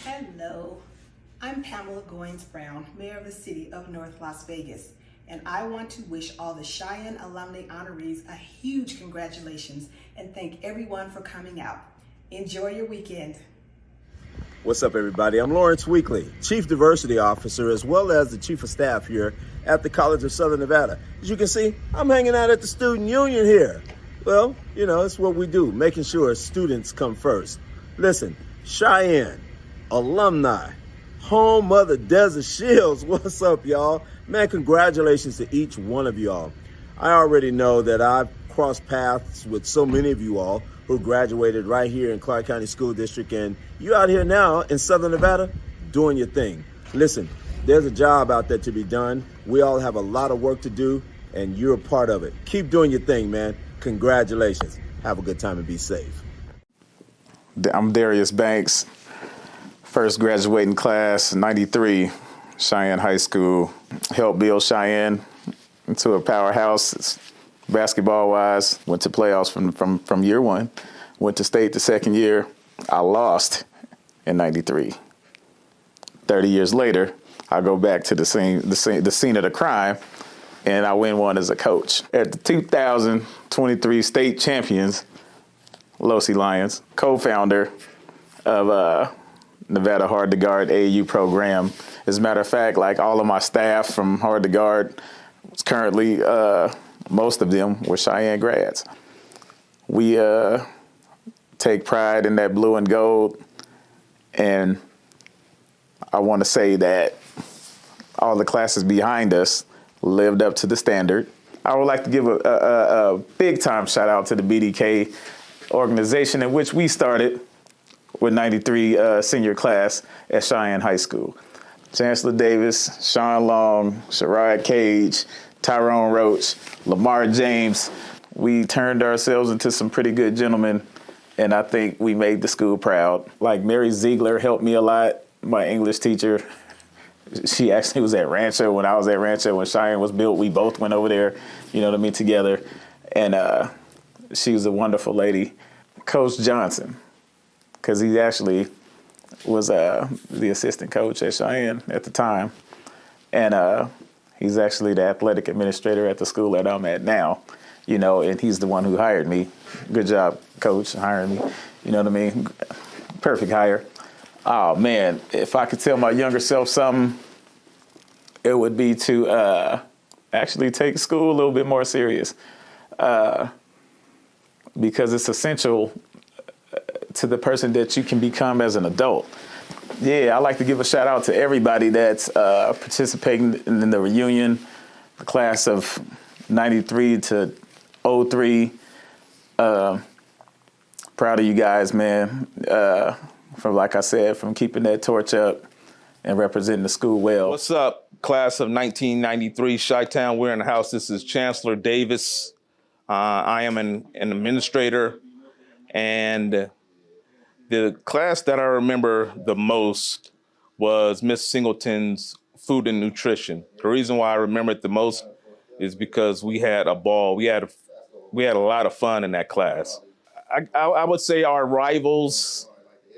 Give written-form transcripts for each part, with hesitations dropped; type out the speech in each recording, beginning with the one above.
Hello, I'm Pamela Goins Brown, Mayor of the City of North Las Vegas, and I want to wish all the Cheyenne alumni honorees a huge congratulations and thank everyone for coming out. Enjoy your weekend. What's up, everybody? I'm Lawrence Weekly, Chief Diversity Officer, as well as the Chief of Staff here at the College of Southern Nevada. As you can see, I'm hanging out at the Student Union here. Well, you know, it's what we do, making sure students come first. Listen, Cheyenne, alumni, home of the Desert Shields. What's up, y'all? Man, congratulations to each one of y'all. I already know that I've crossed paths with so many of you all who graduated right here in Clark County School District, and you out here now in Southern Nevada doing your thing. Listen, there's a job out there to be done. We all have a lot of work to do, and you're a part of it. Keep doing your thing, man. Congratulations. Have a good time and be safe. I'm Darius Banks, first graduating class, 93, Cheyenne High School. Helped build Cheyenne into a powerhouse basketball-wise. Went to playoffs from year one. Went to state the second year. I lost in 93. 30 years later, I go back to the scene of the crime, and I win one as a coach. At the 2023 state champions, Losi Lions, co-founder of Nevada Hard to Guard AAU program. As a matter of fact, like all of my staff from Hard to Guard, currently most of them were Cheyenne grads. We take pride in that blue and gold, and I want to say that all the classes behind us lived up to the standard. I would like to give a big time shout out to the BDK organization in which we started with 93 senior class at Cheyenne High School. Chancellor Davis, Sean Long, Sherrod Cage, Tyrone Roach, Lamar James. We turned ourselves into some pretty good gentlemen, and I think we made the school proud. Like Mary Ziegler helped me a lot, my English teacher. She actually was at Rancho when I was at Rancho. When Cheyenne was built, we both went over there, you know what I mean, together. And she was a wonderful lady. Coach Johnson, because he actually was the assistant coach at Cheyenne at the time. And he's actually the athletic administrator at the school that I'm at now, you know, and he's the one who hired me. Good job, Coach, hiring me. You know what I mean? Perfect hire. Oh, man, if I could tell my younger self something, it would be to actually take school a little bit more serious, because it's essential to the person that you can become as an adult. Yeah, I'd like to give a shout out to everybody that's participating in the reunion, the class of 93 to 03. Proud of you guys, man. From, like I said, from keeping that torch up and representing the school well. What's up, class of 1993, Chi-Town? We're in the house. This is Chancellor Davis. I am an administrator, and the class that I remember the most was Miss Singleton's food and nutrition. The reason why I remember it the most is because we had a ball. We had a lot of fun in that class. I would say our rivals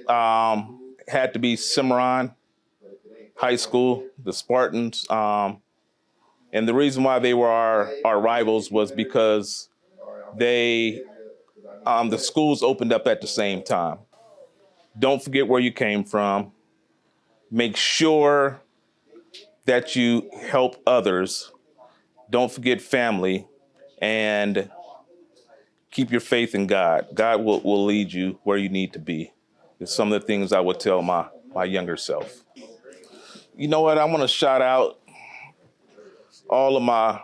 had to be Cimarron High School, the Spartans. And the reason why they were our rivals was because the schools opened up at the same time. Don't forget where you came from. Make sure that you help others. Don't forget family, and keep your faith in God. God will lead you where you need to be. It's some of the things I would tell my younger self. You know what? I want to shout out all of my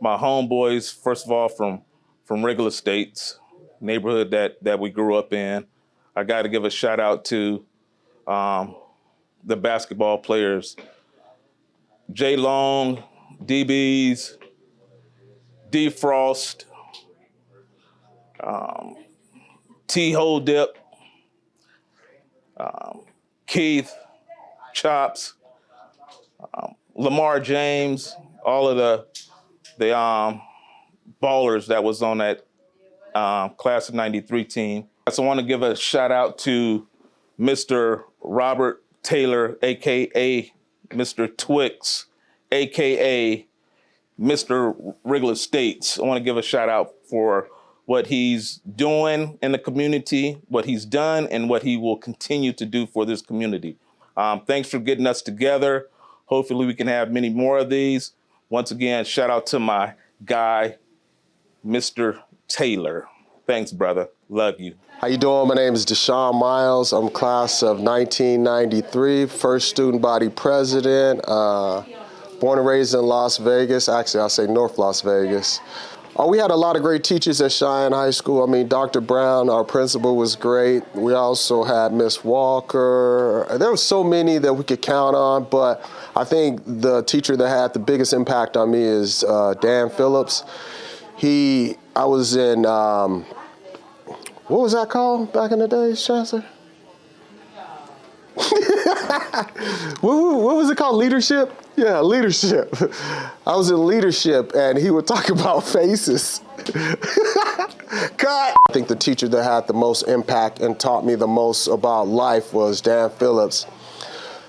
homeboys, first of all, from Regal Estates, neighborhood that we grew up in. I got to give a shout out to the basketball players, J Long, DBs, D Frost, T Hodip, Keith, Chops, Lamar James, all of the ballers that was on that class of 93 team. So I want to give a shout out to Mr. Robert Taylor, aka Mr. Twix, aka Mr. Wrigley States. I want to give a shout out for what he's doing in the community, what he's done, and what he will continue to do for this community. Thanks for getting us together. Hopefully we can have many more of these. Once again, shout out to my guy, Mr. Taylor. Thanks, brother. Love you. How you doing? My name is Deshaun Miles. I'm class of 1993, first student body president, born and raised in Las Vegas. Actually, I'll say North Las Vegas. We had a lot of great teachers at Cheyenne High School. I mean, Dr. Brown, our principal, was great. We also had Miss Walker. There were so many that we could count on, but I think the teacher that had the biggest impact on me is Dan Phillips. I was in, what was that called back in the day, Chancellor? What was it called? Leadership? Yeah, leadership. I was in leadership, and he would talk about faces. Cut. I think the teacher that had the most impact and taught me the most about life was Dan Phillips.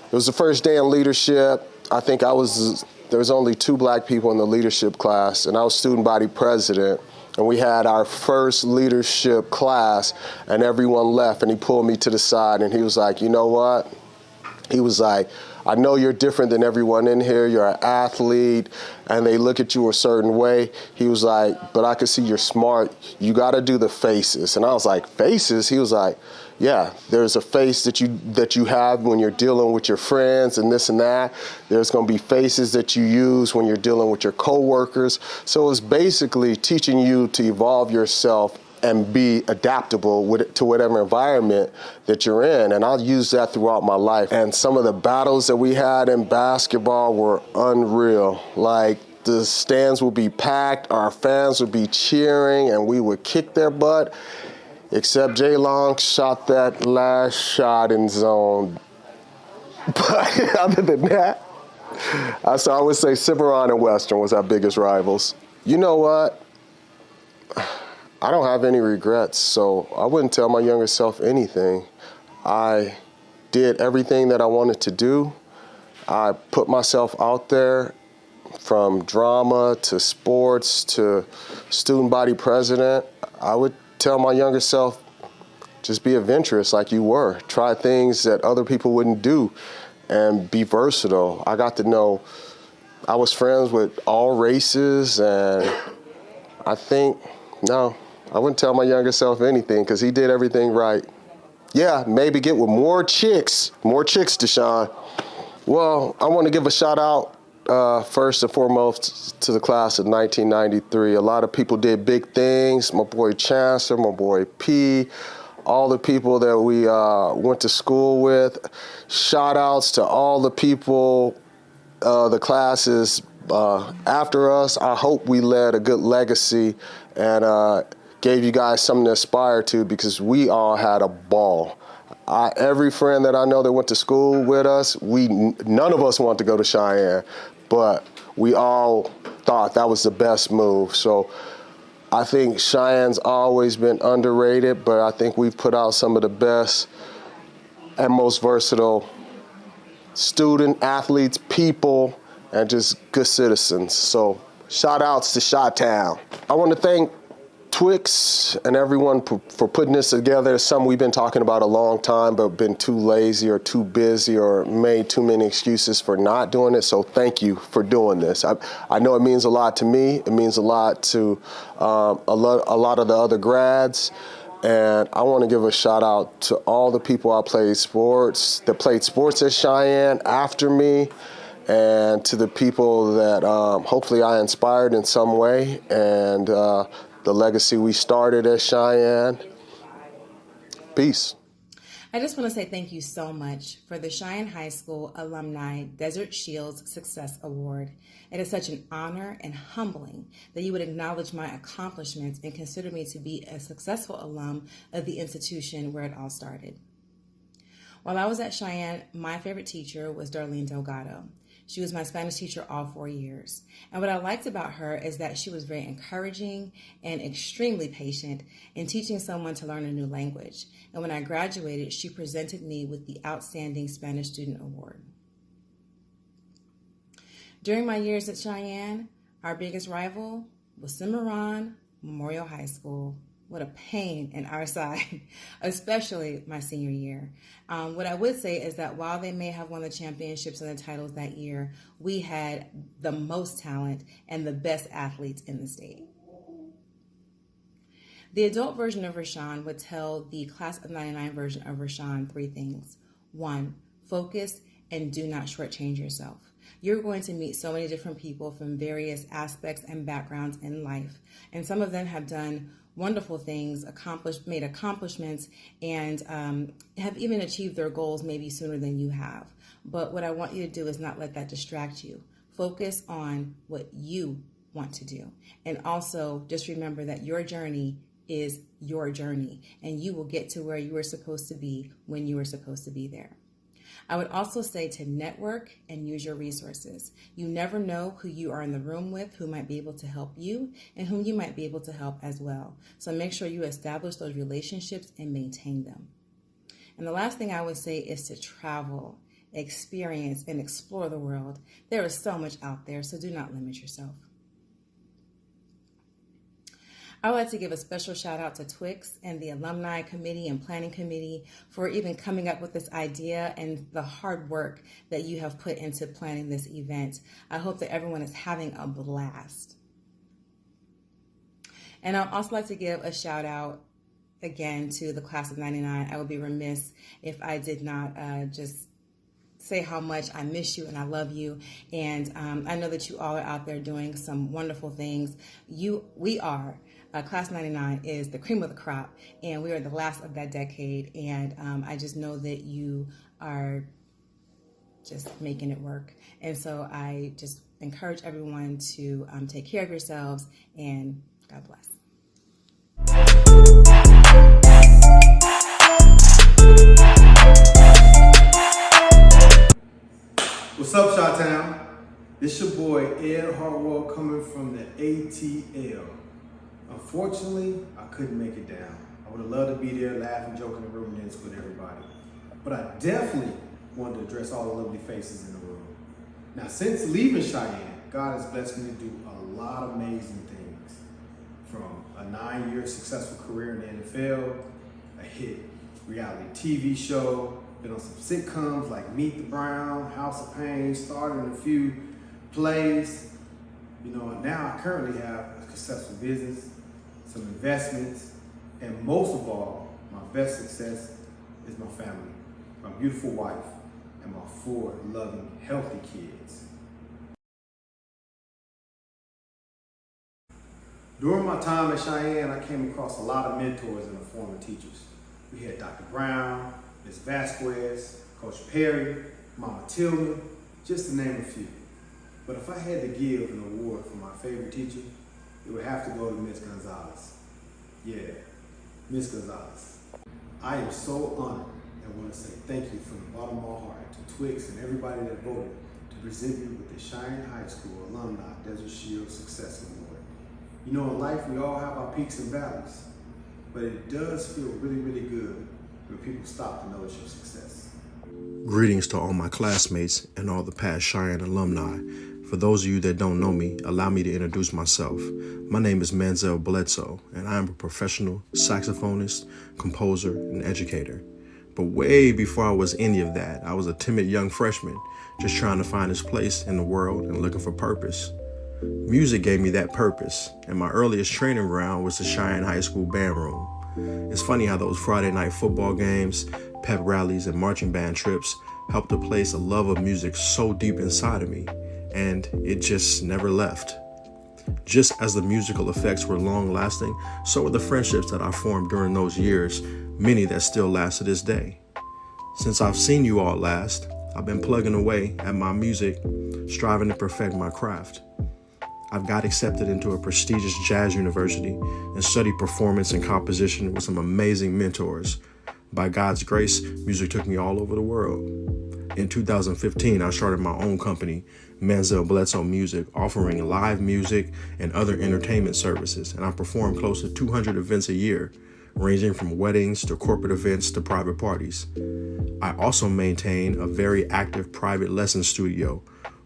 It was the first day in leadership. I think there was only 2 black people in the leadership class, and I was student body president. And we had our first leadership class, and everyone left, and he pulled me to the side, and he was like, you know what? He was like, I know you're different than everyone in here. You're an athlete, and they look at you a certain way. He was like, but I can see you're smart. You got to do the faces. And I was like, faces? He was like, yeah, there's a face that you have when you're dealing with your friends and this and that. There's going to be faces that you use when you're dealing with your coworkers. So it's basically teaching you to evolve yourself and be adaptable to whatever environment that you're in. And I'll use that throughout my life. And some of the battles that we had in basketball were unreal. Like, the stands would be packed, our fans would be cheering, and we would kick their butt. Except Jay Long shot that last shot in zone. But other than that, I would say Cimarron and Western was our biggest rivals. You know what? I don't have any regrets, so I wouldn't tell my younger self anything. I did everything that I wanted to do. I put myself out there, from drama to sports to student body president. I would tell my younger self, just be adventurous like you were. Try things that other people wouldn't do and be versatile. I got to know I was friends with all races, and I think, no, I wouldn't tell my younger self anything because he did everything right. Yeah, maybe get with more chicks, Deshaun. Well, I want to give a shout out first and foremost to the class of 1993. A lot of people did big things. My boy Chancellor, my boy P, all the people that we went to school with. Shout outs to all the people, the classes after us. I hope we led a good legacy and gave you guys something to aspire to, because we all had a ball. Every friend that I know that went to school with us, none of us wanted to go to Cheyenne, but we all thought that was the best move. So I think Cheyenne's always been underrated, but I think we've put out some of the best and most versatile student athletes, people, and just good citizens. So shout outs to Chi-Town. I want to thank Twix and everyone for putting this together. It's something we've been talking about a long time, but been too lazy or too busy or made too many excuses for not doing it. So thank you for doing this. I know it means a lot to me. It means a lot to a lot of the other grads. And I want to give a shout out to all the people that played sports at Cheyenne after me, and to the people that hopefully I inspired in some way, and the legacy we started at Cheyenne. Peace. I just want to say thank you so much for the Cheyenne High School Alumni Desert Shields Success Award. It is such an honor and humbling that you would acknowledge my accomplishments and consider me to be a successful alum of the institution where it all started. While I was at Cheyenne, my favorite teacher was Darlene Delgado. She was my Spanish teacher all 4 years. And what I liked about her is that she was very encouraging and extremely patient in teaching someone to learn a new language. And when I graduated, she presented me with the Outstanding Spanish Student Award. During my years at Cheyenne, our biggest rival was Cimarron Memorial High School. What a pain in our side, especially my senior year. What I would say is that while they may have won the championships and the titles that year, we had the most talent and the best athletes in the state. The adult version of Rashawn would tell the class of 99 version of Rashawn 3 things. 1, focus and do not shortchange yourself. You're going to meet so many different people from various aspects and backgrounds in life, and some of them have done wonderful things, made accomplishments, and have even achieved their goals maybe sooner than you have. But what I want you to do is not let that distract you. Focus on what you want to do. And also just remember that your journey is your journey, and you will get to where you were supposed to be when you were supposed to be there. I would also say to network and use your resources. You never know who you are in the room with, who might be able to help you, and whom you might be able to help as well. So make sure you establish those relationships and maintain them. And the last thing I would say is to travel, experience, and explore the world. There is so much out there, so do not limit yourself. I would like to give a special shout out to Twix and the Alumni Committee and Planning Committee for even coming up with this idea and the hard work that you have put into planning this event. I hope that everyone is having a blast. And I'd also like to give a shout out again to the class of 99. I would be remiss if I did not just say how much I miss you and I love you. And I know that you all are out there doing some wonderful things. We are. Class 99 is the cream of the crop, and we are the last of that decade, and I just know that you are just making it work. And so I just encourage everyone to take care of yourselves, and God bless. What's up, Chi-Town? This your boy, Ed Hartwell, coming from the ATL. Unfortunately, I couldn't make it down. I would have loved to be there, laughing, joking, and reminiscing with everybody. But I definitely wanted to address all the lovely faces in the room. Now, since leaving Cheyenne, God has blessed me to do a lot of amazing things. From a 9-year successful career in the NFL, a hit reality TV show, been on some sitcoms like Meet the Brown, House of Pain, starred in a few plays. You know, now I currently have a successful business, some investments, and most of all, my best success is my family, my beautiful wife, and my 4 loving, healthy kids. During my time at Cheyenne, I came across a lot of mentors and former teachers. We had Dr. Brown, Ms. Vasquez, Coach Perry, Mama Tillman, just to name a few. But if I had to give an award for my favorite teacher, it would have to go to Ms. Gonzalez. Yeah, Ms. Gonzalez. I am so honored and want to say thank you from the bottom of my heart to Twix and everybody that voted to present me with the Cheyenne High School Alumni Desert Shield Success Award. You know, in life, we all have our peaks and valleys, but it does feel really, really good when people stop to notice your success. Greetings to all my classmates and all the past Cheyenne alumni. For those of you that don't know me, allow me to introduce myself. My name is Manzel Bledsoe, and I am a professional saxophonist, composer, and educator. But way before I was any of that, I was a timid young freshman, just trying to find his place in the world and looking for purpose. Music gave me that purpose, and my earliest training ground was the Cheyenne High School band room. It's funny how those Friday night football games, pep rallies, and marching band trips helped to place a love of music so deep inside of me, and it just never left. Just as the musical effects were long-lasting, so were the friendships that I formed during those years, many that still last to this day. Since I've seen you all last, I've been plugging away at my music, striving to perfect my craft. I've got accepted into a prestigious jazz university and studied performance and composition with some amazing mentors. By God's grace, music took me all over the world. In 2015, I started my own company, Manziel Bledsoe Music, offering live music and other entertainment services, and I perform close to 200 events a year, ranging from weddings to corporate events to private parties. I also maintain a very active private lesson studio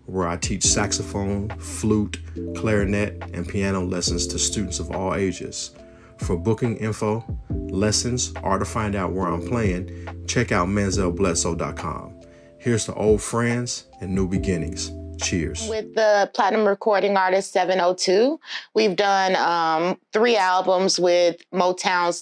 where I teach saxophone, flute, clarinet, and piano lessons to students of all ages. For booking info, lessons, or to find out where I'm playing, check out manzelbledsoe.com. Here's to old friends and new beginnings. Cheers. With the platinum recording artist 702, we've done 3 albums with Motown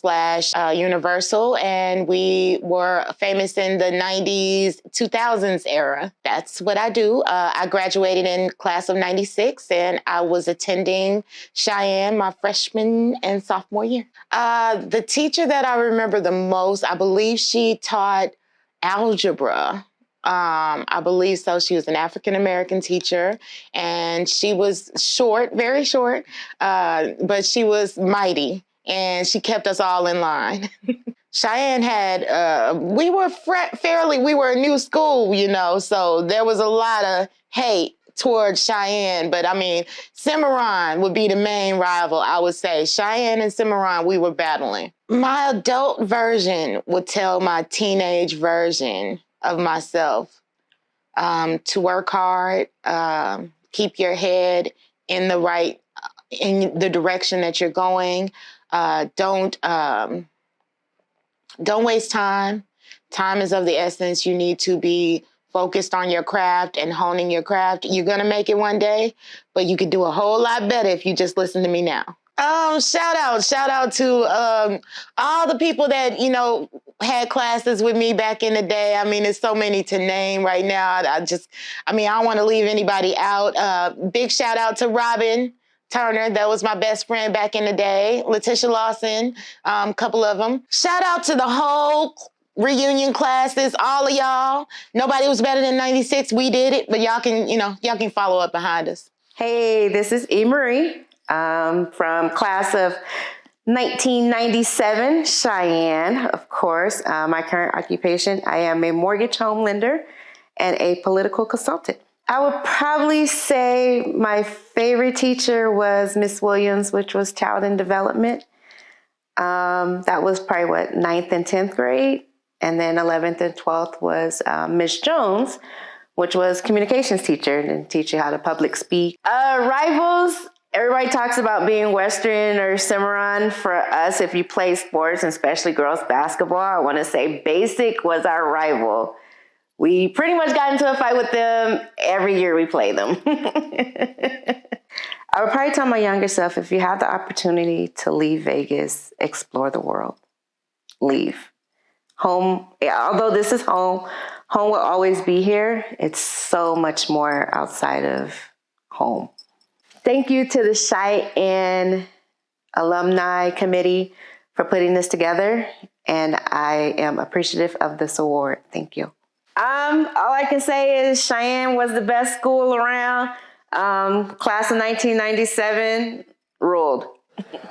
/ Universal, and we were famous in the 90s, 2000s era. That's what I do. I graduated in class of 96, and I was attending Cheyenne my freshman and sophomore year. The teacher that I remember the most, I believe she taught algebra. I believe so. She was an African-American teacher, and she was short, very short, but she was mighty, and she kept us all in line. Cheyenne had, we were a new school, you know, so there was a lot of hate towards Cheyenne, but I mean, Cimarron would be the main rival, I would say. Cheyenne and Cimarron, we were battling. My adult version would tell my teenage version of myself, to work hard, keep your head in the direction that you're going. Don't waste time. Time is of the essence. You need to be focused on your craft and honing your craft. You're gonna make it one day, but you could do a whole lot better if you just listen to me now. Shout out to all the people that, you know, had classes with me back in the day. I mean, there's so many to name right now. I don't want to leave anybody out. Big shout out to Robin Turner. That was my best friend back in the day. Letitia Lawson, a couple of them. Shout out to the whole reunion classes, all of y'all. Nobody was better than 96. We did it, but y'all can follow up behind us. Hey, this is E. Marie. From class of 1997, Cheyenne, of course. My current occupation, I am a mortgage home lender and a political consultant. I would probably say my favorite teacher was Miss Williams, which was child and development. That was probably 9th and 10th grade. And then 11th and 12th was Miss Jones, which was communications teacher and teach you how to public speak. Rivals. Everybody talks about being Western or Cimarron. For us, if you play sports, and especially girls basketball, I want to say Basic was our rival. We pretty much got into a fight with them every year we play them. I would probably tell my younger self, if you have the opportunity to leave Vegas, explore the world. Leave. Home, although this is home, home will always be here. It's so much more outside of home. Thank you to the Cheyenne Alumni Committee for putting this together, and I am appreciative of this award. Thank you. All I can say is Cheyenne was the best school around. Class of 1997 ruled.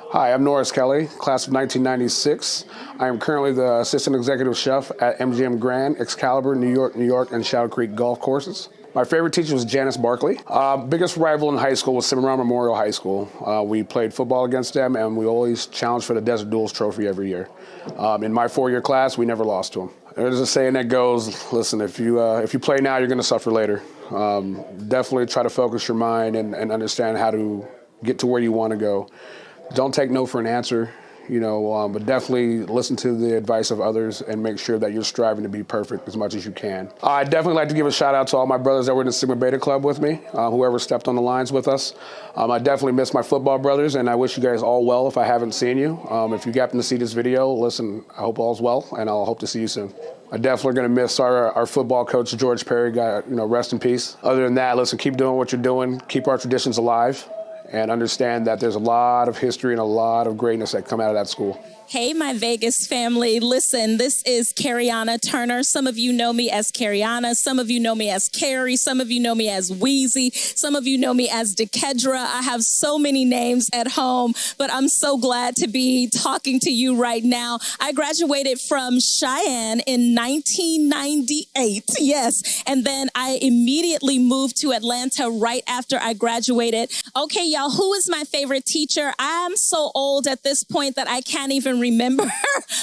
Hi, I'm Norris Kelly, class of 1996. I am currently the assistant executive chef at MGM Grand, Excalibur, New York, and Shadow Creek golf courses. My favorite teacher was Janice Barkley. Biggest rival in high school was Cimarron Memorial High School. We played football against them, and we always challenged for the Desert Duels trophy every year. In my 4-year class, we never lost to them. There's a saying that goes, listen, if you play now, you're going to suffer later. Definitely try to focus your mind and understand how to get to where you want to go. Don't take no for an answer. But definitely listen to the advice of others and make sure that you're striving to be perfect as much as you can. I'd definitely like to give a shout out to all my brothers that were in the Sigma Beta Club with me, whoever stepped on the lines with us. I definitely miss my football brothers, and I wish you guys all well if I haven't seen you. If you happen to see this video, listen, I hope all's well, and I'll hope to see you soon. I'm definitely going to miss our football coach, George Perry, rest in peace. Other than that, listen, keep doing what you're doing, keep our traditions alive, and understand that there's a lot of history and a lot of greatness that come out of that school. Hey, my Vegas family. Listen, this is Carriana Turner. Some of you know me as Carriana. Some of you know me as Carrie. Some of you know me as Wheezy. Some of you know me as Dekedra. I have so many names at home, but I'm so glad to be talking to you right now. I graduated from Cheyenne in 1998. Yes. And then I immediately moved to Atlanta right after I graduated. Okay, y'all, who is my favorite teacher? I'm so old at this point that I can't even remember,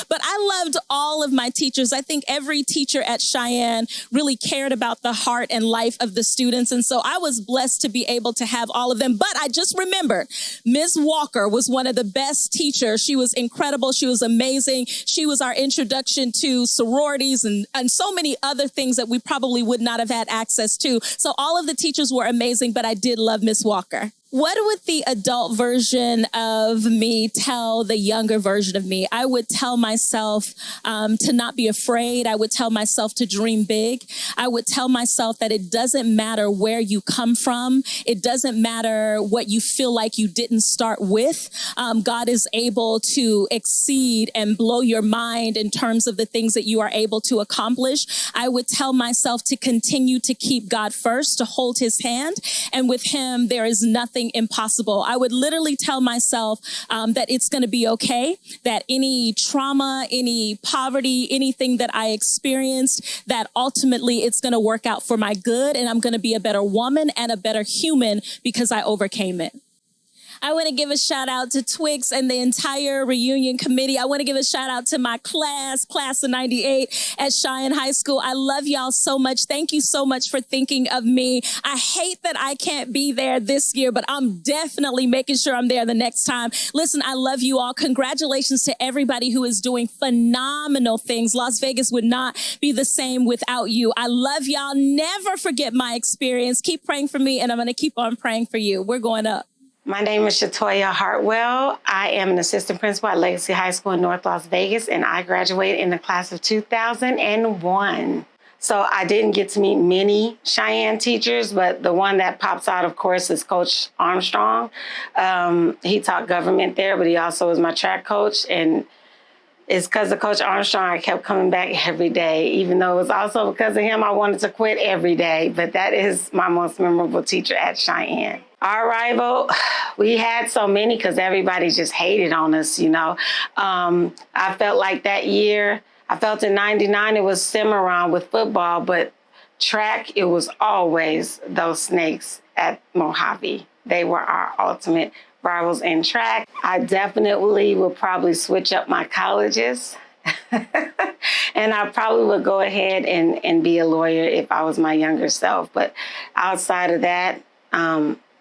but I loved all of my teachers. I think every teacher at Cheyenne really cared about the heart and life of the students. And so I was blessed to be able to have all of them. But I just remembered Ms. Walker was one of the best teachers. She was incredible. She was amazing. She was our introduction to sororities and so many other things that we probably would not have had access to. So all of the teachers were amazing, but I did love Ms. Walker. What would the adult version of me tell the younger version of me? I would tell myself to not be afraid. I would tell myself to dream big. I would tell myself that it doesn't matter where you come from. It doesn't matter what you feel like you didn't start with. God is able to exceed and blow your mind in terms of the things that you are able to accomplish. I would tell myself to continue to keep God first, to hold his hand. And with him, there is nothing impossible. I would literally tell myself that it's going to be okay, that any trauma, any poverty, anything that I experienced, that ultimately it's going to work out for my good, and I'm going to be a better woman and a better human because I overcame it. I want to give a shout out to Twix and the entire reunion committee. I want to give a shout out to my class of 98 at Cheyenne High School. I love y'all so much. Thank you so much for thinking of me. I hate that I can't be there this year, but I'm definitely making sure I'm there the next time. Listen, I love you all. Congratulations to everybody who is doing phenomenal things. Las Vegas would not be the same without you. I love y'all. Never forget my experience. Keep praying for me, and I'm going to keep on praying for you. We're going up. My name is Shatoya Hartwell. I am an assistant principal at Legacy High School in North Las Vegas, and I graduated in the class of 2001. So I didn't get to meet many Cheyenne teachers, but the one that pops out, of course, is Coach Armstrong. He taught government there, but he also was my track coach. And it's because of Coach Armstrong I kept coming back every day, even though it was also because of him I wanted to quit every day. But that is my most memorable teacher at Cheyenne. Our rival, we had so many because everybody just hated on us, you know. I felt like that year, I felt in 99 it was Cimarron with football, but track, it was always those Snakes at Mojave. They were our ultimate rivals in track. I definitely would probably switch up my colleges. And I probably would go ahead and be a lawyer if I was my younger self. But outside of that,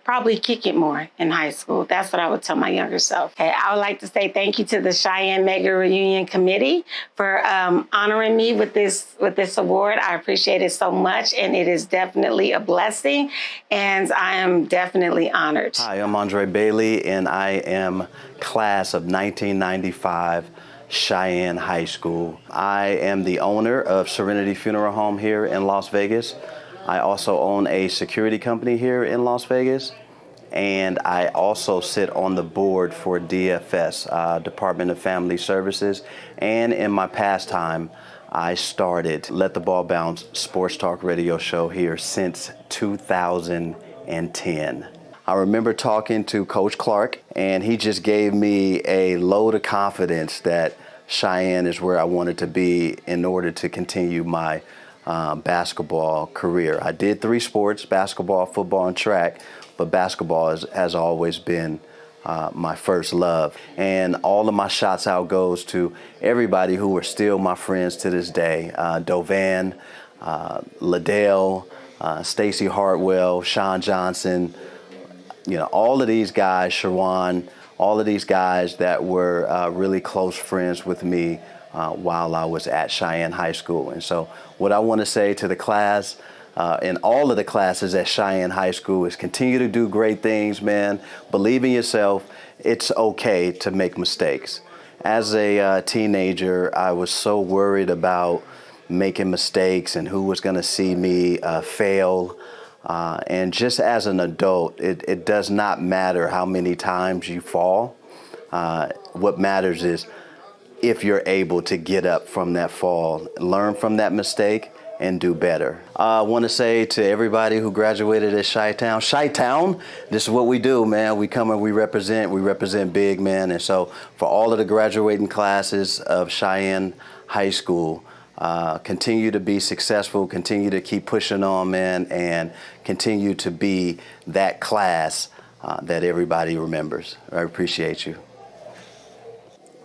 probably kick it more in high school. That's what I would tell my younger self. Okay, I would like to say thank you to the Cheyenne Mega Reunion Committee for honoring me with this award. I appreciate it so much, and it is definitely a blessing, and I am definitely honored. Hi, I'm Andre Bailey, and I am class of 1995 Cheyenne High School. I am the owner of Serenity Funeral Home here in Las Vegas. I also own a security company here in Las Vegas, and I also sit on the board for DFS, Department of Family Services, and in my pastime, I started Let the Ball Bounce sports talk radio show here since 2010. I remember talking to Coach Clark, and he just gave me a load of confidence that Cheyenne is where I wanted to be in order to continue my basketball career. I did 3 sports, basketball, football, and track, but basketball has always been my first love. And all of my shots out goes to everybody who are still my friends to this day. Dovan, Liddell, Stacy Hartwell, Sean Johnson, you know, all of these guys, Shawan, all of these guys that were really close friends with me while I was at Cheyenne High School. And so what I want to say to the class and all of the classes at Cheyenne High School is continue to do great things, man. Believe in yourself. It's okay to make mistakes. As a teenager, I was so worried about making mistakes and who was going to see me fail. And just as an adult, it does not matter how many times you fall. What matters is if you're able to get up from that fall, learn from that mistake, and do better. I want to say to everybody who graduated at Chi-Town, this is what we do, man. We come and we represent big, man. And so for all of the graduating classes of Cheyenne High School, continue to be successful, continue to keep pushing on, man, and continue to be that class that everybody remembers. I appreciate you.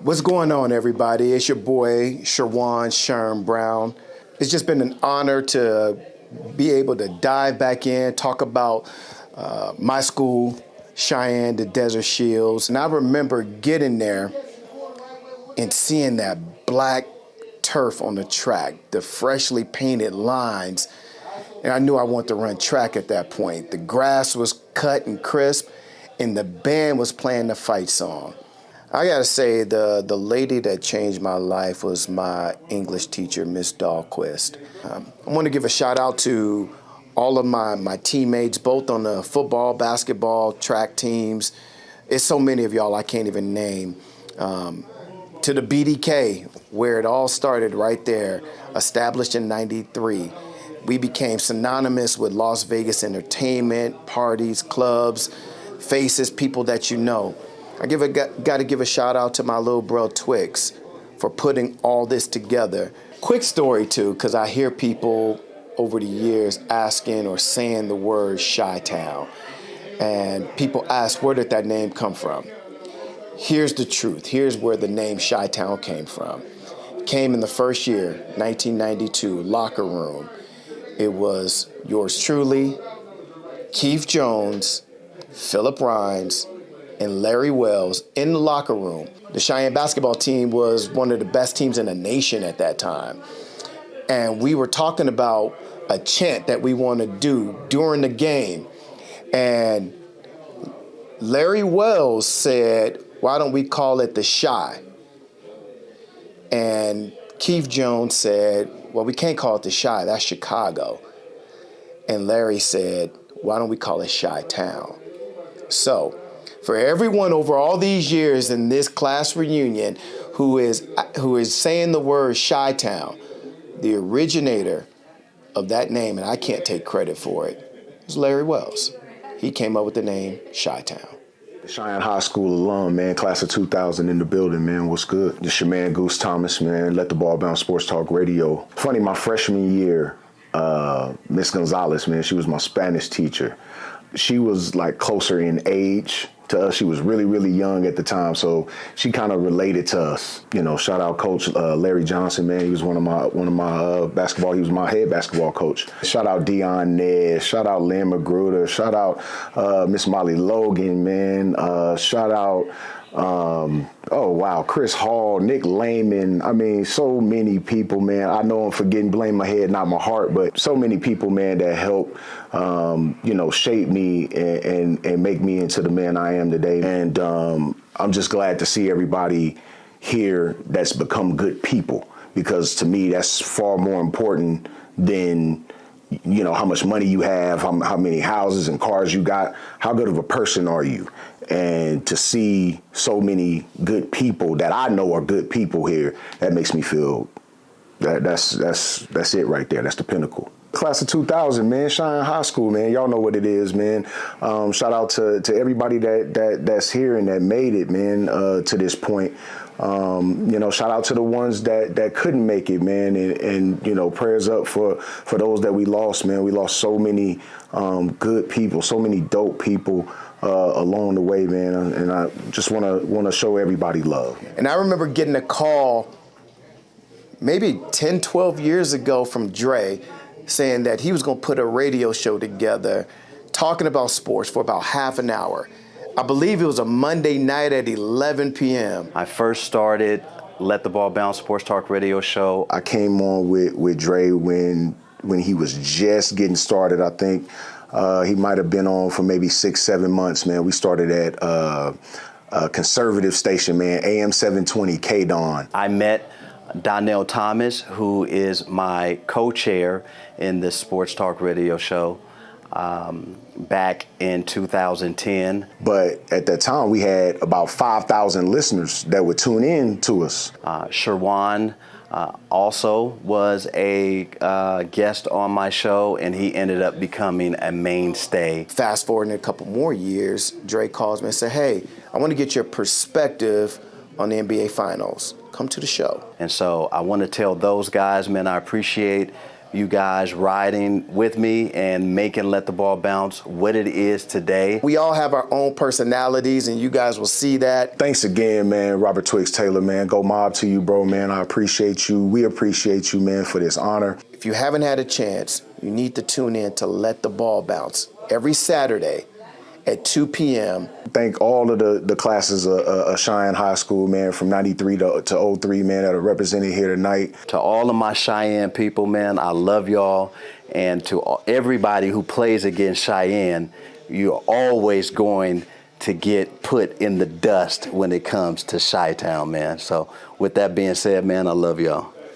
What's going on, everybody? It's your boy, Sherwan Brown. It's just been an honor to be able to dive back in, talk about my school, Cheyenne, the Desert Shields. And I remember getting there and seeing that black turf on the track, the freshly painted lines. And I knew I wanted to run track at that point. The grass was cut and crisp, and the band was playing the fight song. I gotta say, the lady that changed my life was my English teacher, Miss Dahlquist. I want to give a shout out to all of my teammates, both on the football, basketball, track teams. It's so many of y'all I can't even name. To the BDK, where it all started right there, established in '93. We became synonymous with Las Vegas entertainment, parties, clubs, faces, people that you know. I got to give a shout out to my little bro Twix for putting all this together. Quick story too, because I hear people over the years asking or saying the word Chi-Town. And people ask, where did that name come from? Here's the truth. Here's where the name Chi-Town came from. It came in the first year, 1992, locker room. It was yours truly, Keith Jones, Philip Rhines, and Larry Wells in the locker room. The Cheyenne basketball team was one of the best teams in the nation at that time. And we were talking about a chant that we want to do during the game. And Larry Wells said, why don't we call it the Chi? And Keith Jones said, well, we can't call it the Chi, that's Chicago. And Larry said, why don't we call it Chi-Town? So, for everyone over all these years in this class reunion who is saying the word Chi-Town, the originator of that name, and I can't take credit for it, was Larry Wells. He came up with the name Chi-Town. Cheyenne High School alum, man, class of 2000 in the building, man, what's good? This your man, Goose Thomas, man, Let the Ball Bounce Sports Talk Radio. Funny, my freshman year, Miss Gonzalez, man, she was my Spanish teacher. She was like closer in age to us. She was really, really young at the time, so she kind of related to us. You know, shout out Coach Larry Johnson, man. He was one of my basketball. He was my head basketball coach. Shout out Dion Nez. Shout out Lynn Magruder. Shout out Miss Molly Logan, man. Shout out. Oh, wow, Chris Hall, Nick Lehman. I mean, so many people, man. I know I'm forgetting, blame my head, not my heart, but so many people, man, that help, shape me and make me into the man I am today. And I'm just glad to see everybody here that's become good people, because to me, that's far more important than, how much money you have, how many houses and cars you got. How good of a person are you? And to see so many good people that I know are good people here, that makes me feel that's it right there. That's the pinnacle. Class of 2000, man, Cheyenne High School, man. Y'all know what it is, man. Shout out to everybody that's here and that made it, man, to this point. Shout out to the ones that couldn't make it, man, and prayers up for those that we lost, man. We lost so many good people, so many dope people along the way, man, and I just want to show everybody love. And I remember getting a call maybe 10, 12 years ago from Dre saying that he was going to put a radio show together talking about sports for about half an hour. I believe it was a Monday night at 11 p.m. I first started Let the Ball Bounce Sports Talk Radio show. I came on with Dre when he was just getting started. I think he might have been on for maybe 6-7 months, man. We started at a conservative station, man, AM 720 K-Dawn. I met Donnell Thomas, who is my co-chair in this Sports Talk Radio show. back in 2010. But at that time, we had about 5,000 listeners that would tune in to us. Sherwan also was a guest on my show, and he ended up becoming a mainstay. Fast forward in a couple more years, Dre calls me and said, hey, I want to get your perspective on the NBA Finals. Come to the show. And so I want to tell those guys, man, I appreciate you guys riding with me and making Let the Ball Bounce what it is today. We all have our own personalities, and you guys will see that. Thanks again, man, Robert Twiggs Taylor, man. Go mob to you, bro, man. I appreciate you. We appreciate you, man, for this honor. If you haven't had a chance, you need to tune in to Let the Ball Bounce every Saturday at 2 p.m. Thank all of the classes of Cheyenne High School, man, from 93 to 03, man, that are represented here tonight. To all of my Cheyenne people, man, I love y'all. And to everybody who plays against Cheyenne, you're always going to get put in the dust when it comes to Chi-Town, man. So with that being said, man, I love y'all.